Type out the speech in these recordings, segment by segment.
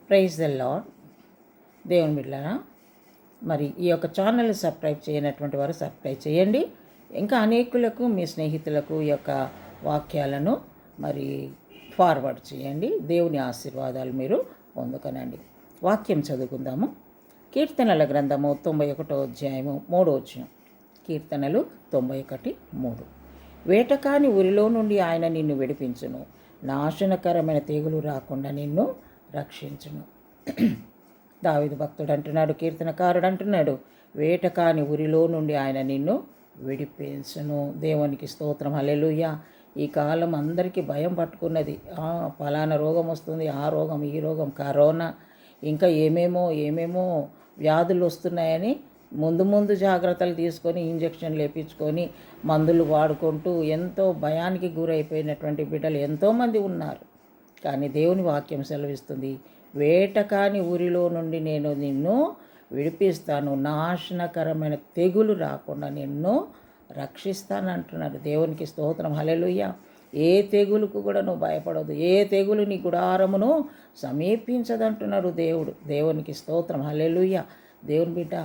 Praise the lord. దేవుని బిడ్డలారా, మరి ఈ యొక్క ఛానల్ని సబ్స్క్రైబ్ చేయనటువంటి వారు సబ్స్క్రైబ్ చేయండి. ఇంకా అనేకులకు, మీ స్నేహితులకు ఈ యొక్క వాక్యాలను మరి ఫార్వర్డ్ చేయండి. దేవుని ఆశీర్వాదాలు మీరు పొందుకనండి. వాక్యం చదువుకుందాము. కీర్తనల గ్రంథము 91వ అధ్యాయము 3వ వచనం. కీర్తనలు 91:3. వేటకాని ఊరిలో నుండి ఆయన నిన్ను విడిపించును, నాశనకరమైన తెగులు రాకుండా నిన్ను రక్షించును. దావీదు భక్తుడు అంటున్నాడు, కీర్తనకారుడు అంటున్నాడు, వేటకాని ఊరిలో నుండి ఆయన నిన్ను విడిపించును. దేవునికి స్తోత్రం, హల్లెలూయా. ఈ కాలం అందరికీ భయం పట్టుకున్నది. ఫలానా రోగం వస్తుంది, ఆ రోగం, ఈ రోగం, కరోనా, ఇంకా ఏమేమో వ్యాధులు వస్తున్నాయని ముందు జాగ్రత్తలు తీసుకొని ఇంజక్షన్లు వేయించుకొని మందులు వాడుకుంటూ ఎంతో భయానికి గురైపోయినటువంటి బిడ్డలు ఎంతోమంది ఉన్నారు. కానీ దేవుని వాక్యం సెలవిస్తుంది, వేటకాని ఊరిలో నుండి నేను నిన్ను విడిపిస్తాను, నాశనకరమైన తెగులు రాకుండా నిన్ను రక్షిస్తాను అంటున్నాడు. దేవునికి స్తోత్రం, హల్లెలూయా. ఏ తెగులుకు కూడా నువ్వు భయపడదు, ఏ తెగులు నీ గుడారమును సమీపించదంటున్నాడు దేవుడు. దేవునికి స్తోత్రం, హల్లెలూయా. దేవుని బిడ్డ,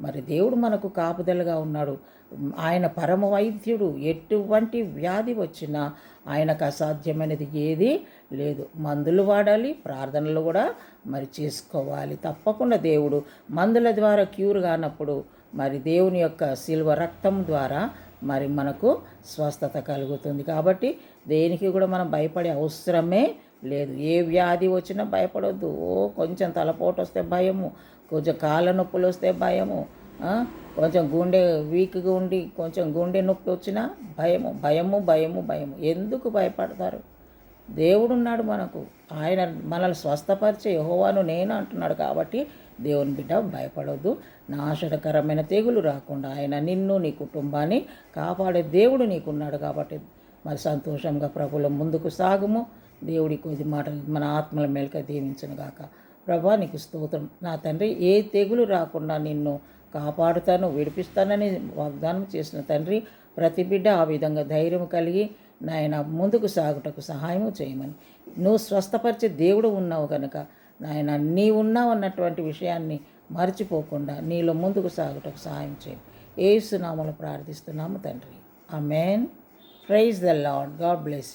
మరి దేవుడు మనకు కాపుదలగా ఉన్నాడు. ఆయన పరమ వైద్యుడు. ఎటువంటి వ్యాధి వచ్చినా ఆయనకు అసాధ్యమైనది ఏది లేదు. మందులు వాడాలి, ప్రార్థనలు కూడా మరి చేసుకోవాలి. తప్పకుండా దేవుడు మందుల ద్వారా క్యూర్ కానప్పుడు మరి దేవుని యొక్క శిలువ రక్తం ద్వారా మరి మనకు స్వస్థత కలుగుతుంది. కాబట్టి దేనికి కూడా మనం భయపడే అవసరమే లేదు. ఏ వ్యాధి వచ్చినా భయపడొద్దు. కొంచెం తలపోటు వస్తే భయము, కొంచెం కాళ్ళ నొప్పులు వస్తే భయము, కొంచెం గుండె వీక్గా ఉండి కొంచెం గుండె నొప్పి వచ్చినా భయము. ఎందుకు భయపడతారు? దేవుడున్నాడు మనకు. ఆయన మనల్ని స్వస్థపరిచే యెహోవాను నేను అంటున్నాడు. కాబట్టి దేవుని బిడ్డ భయపడొద్దు. నాశనకరమైన తెగులు రాకుండా ఆయన నిన్ను, నీ కుటుంబాన్ని కాపాడే దేవుడు నీకున్నాడు. కాబట్టి మరి సంతోషంగా ప్రభువులో ముందుకు సాగుము. దేవుడి కొద్ది మాటలు మన ఆత్మల మేలుక దీవించును గాక. ప్రభా, నీకు స్తోత్రం. నా తండ్రి, ఏ తెగులు రాకుండా నిన్ను కాపాడుతాను, విడిపిస్తానని వాగ్దానం చేసిన తండ్రి, ప్రతి బిడ్డ ఆ విధంగా ధైర్యం కలిగి నాయన ముందుకు సాగుటకు సహాయము చేయమని, నువ్వు స్వస్థపరిచే దేవుడు ఉన్నావు కనుక నాయన నీ ఉన్నావు అన్నటువంటి విషయాన్ని మర్చిపోకుండా నీలో ముందుకు సాగుటకు సహాయం చేయి. యేసు నామములో ప్రార్థిస్తున్నాము తండ్రి, ఆమేన్. Praise the Lord. God bless.